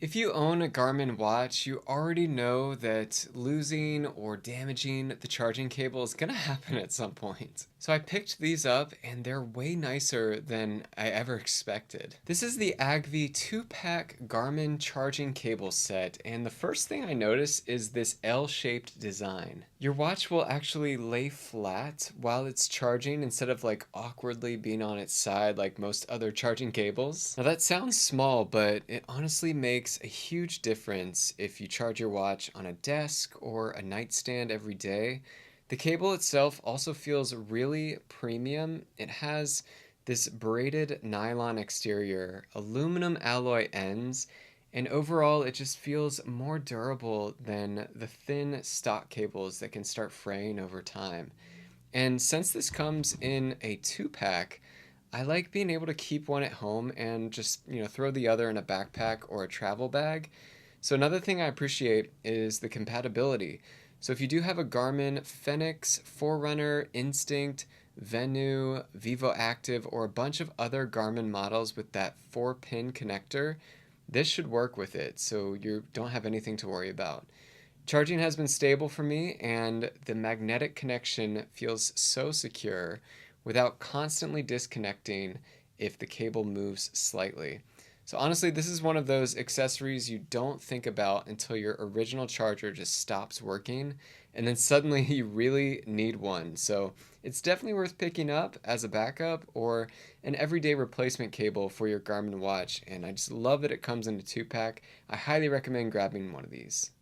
If you own a Garmin watch, you already know that losing or damaging the charging cable is gonna happen at some point. So I picked these up and they're way nicer than I ever expected. This is the AGVEE 2-pack Garmin charging cable set, and the first thing I notice is this L-shaped design. Your watch will actually lay flat while it's charging instead of like awkwardly being on its side like most other charging cables. Now that sounds small, but it honestly makes a huge difference if you charge your watch on a desk or a nightstand every day. The cable itself also feels really premium. It has this braided nylon exterior, aluminum alloy ends, and overall it just feels more durable than the thin stock cables that can start fraying over time. And since this comes in a 2-pack, I like being able to keep one at home and just, throw the other in a backpack or a travel bag. So another thing I appreciate is the compatibility. So if you do have a Garmin Fenix, Forerunner, Instinct, Venu, Vivoactive, or a bunch of other Garmin models with that 4-pin connector, this should work with it, so you don't have anything to worry about. Charging has been stable for me, and the magnetic connection feels so secure without constantly disconnecting if the cable moves slightly. So honestly, this is one of those accessories you don't think about until your original charger just stops working, and then suddenly you really need one. So it's definitely worth picking up as a backup or an everyday replacement cable for your Garmin watch, and I just love that it comes in a 2-pack. I highly recommend grabbing one of these.